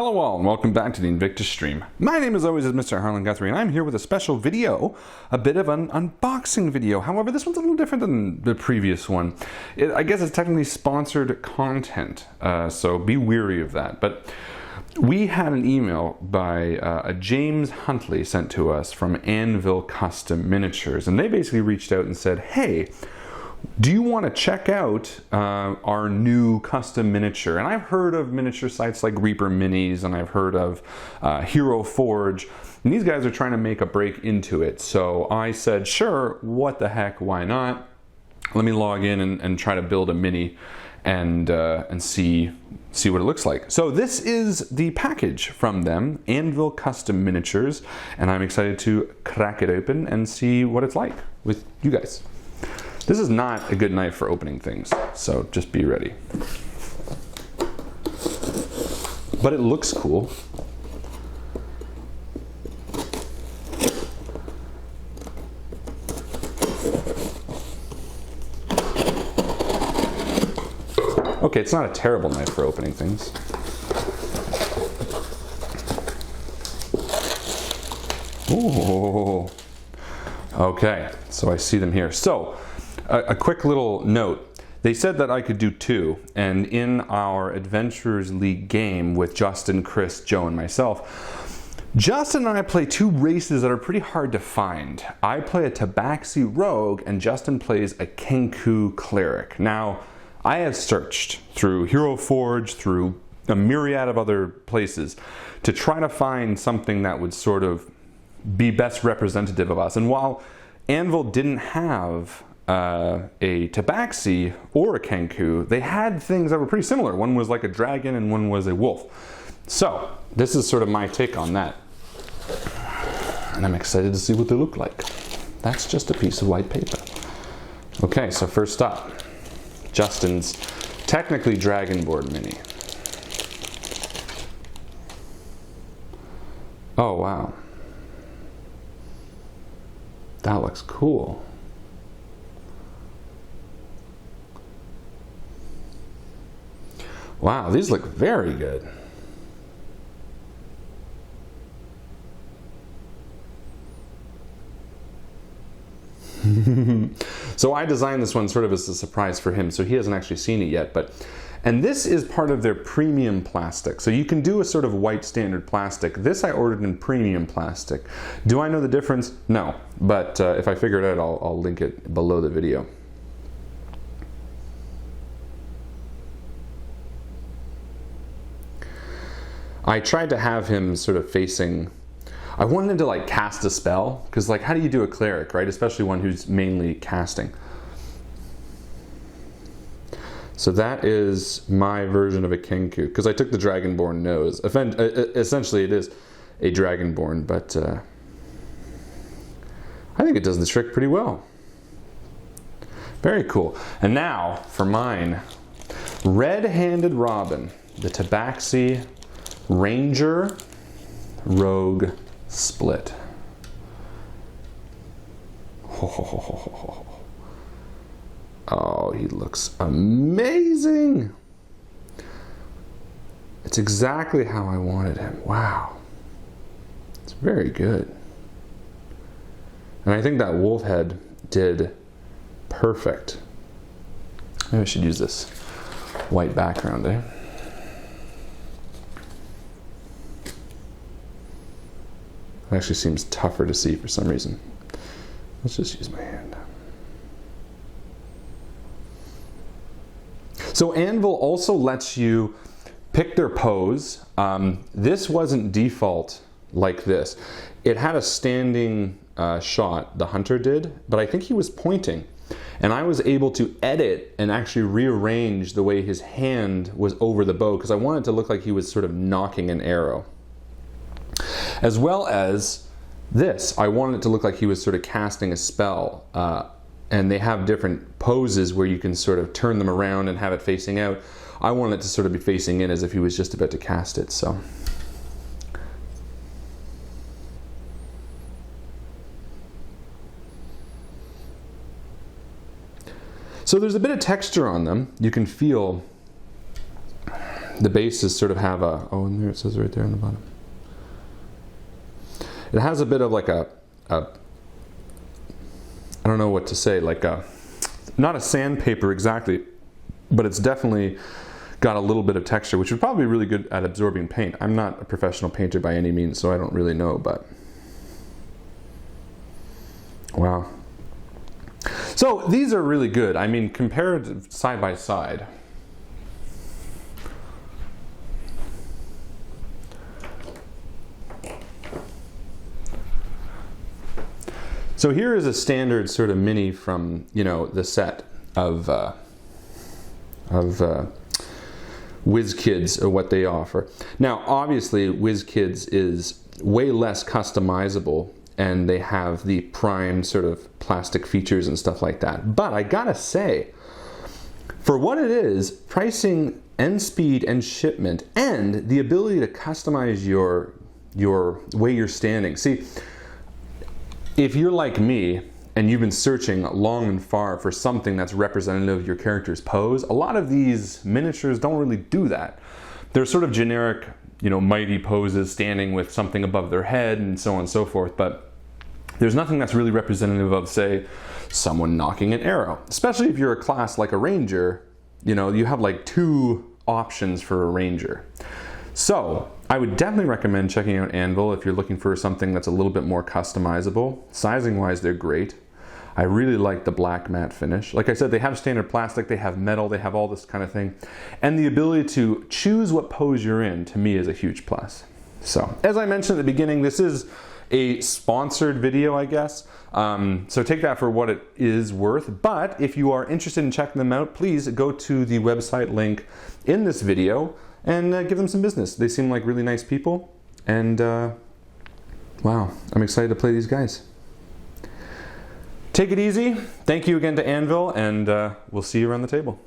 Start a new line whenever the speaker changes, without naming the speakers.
Hello all and welcome back to the INVICTUS stream. My name as always is Mr. Harlan Guthrie and I'm here with a special video, a bit of an unboxing video. However, this one's a little different than the previous one. I guess it's technically sponsored content, so be wary of that. But we had an email by a James Huntley sent to us from Anvl Custom Miniatures, and they basically reached out and said, hey, do you want to check out our new custom miniature? And I've heard of miniature sites like Reaper Minis, and I've heard of Hero Forge, and these guys are trying to make a break into it. So I said, sure, what the heck, why not? Let me log in and try to build a mini and see what it looks like. So this is the package from them, Anvl Custom Miniatures, and I'm excited to crack it open and see what it's like with you guys. This is not a good knife for opening things, so just be ready. But it looks cool. Okay, it's not a terrible knife for opening things. Ooh. Okay, so I see them here. So, a quick little note. They said that I could do two, and in our Adventurers League game with Justin, Chris, Joe, and myself, Justin and I play two races that are pretty hard to find. I play a Tabaxi Rogue, and Justin plays a Kenku Cleric. Now, I have searched through Hero Forge, through a myriad of other places, to try to find something that would sort of be best representative of us. And while Anvil didn't have a Tabaxi or a Kenku, they had things that were pretty similar. One was like a dragon and one was a wolf. So this is sort of my take on that. And I'm excited to see what they look like. That's just a piece of white paper. Okay, so first up, Justin's technically Dragonborn mini. Oh wow. That looks cool. Wow, these look very good. So I designed this one sort of as a surprise for him, so he hasn't actually seen it yet. And this is part of their premium plastic. So you can do a sort of white standard plastic. This I ordered in premium plastic. Do I know the difference? No, but if I figure it out, I'll link it below the video. I tried to have him sort of facing, I wanted him to like cast a spell, because like how do you do a cleric, right? Especially one who's mainly casting. So that is my version of a Kenku, because I took the Dragonborn nose. Essentially it is a Dragonborn, but I think it does the trick pretty well. Very cool. And now for mine, Red-Handed Robin, the Tabaxi Ranger Rogue Split. Oh, he looks amazing. It's exactly how I wanted him. Wow. It's very good. And I think that wolf head did perfect. Maybe I should use this white background, eh? It actually seems tougher to see for some reason. Let's just use my hand. So Anvil also lets you pick their pose. This wasn't default like this. It had a standing shot, the hunter did, but I think he was pointing. And I was able to edit and actually rearrange the way his hand was over the bow, because I wanted it to look like he was sort of knocking an arrow. As well as this, I wanted it to look like he was sort of casting a spell. And they have different poses where you can sort of turn them around and have it facing out. I wanted it to sort of be facing in as if he was just about to cast it, so. So there's a bit of texture on them. You can feel The bases sort of have a, oh, and there it says right there on the bottom. It has a bit of like I don't know what to say, like a, not a sandpaper exactly, but it's definitely got a little bit of texture, which would probably be really good at absorbing paint. I'm not a professional painter by any means, so I don't really know, but wow. So these are really good. I mean, compared side by side. So here is a standard sort of mini from, you know, the set of WizKids, or what they offer. Now, obviously, WizKids is way less customizable, and they have the prime sort of plastic features and stuff like that. But I gotta say, for what it is, pricing and speed and shipment and the ability to customize your way you're standing. See, if you're like me and you've been searching long and far for something that's representative of your character's pose, a lot of these miniatures don't really do that. They're sort of generic, you know, mighty poses, standing with something above their head and so on and so forth, but there's nothing that's really representative of, say, someone knocking an arrow. Especially if you're a class like a ranger, you know, you have like 2 options for a ranger. So I would definitely recommend checking out Anvil if you're looking for something that's a little bit more customizable. Sizing wise, they're great. I really like the black matte finish. Like I said, they have standard plastic, they have metal, they have all this kind of thing. And the ability to choose what pose you're in, to me, is a huge plus. So, as I mentioned at the beginning, this is a sponsored video, I guess. So take that for what it is worth. But if you are interested in checking them out, please go to the website link in this video and give them some business. They seem like really nice people, and wow, I'm excited to play these guys. Take it easy. Thank you again to Anvil, and we'll see you around the table.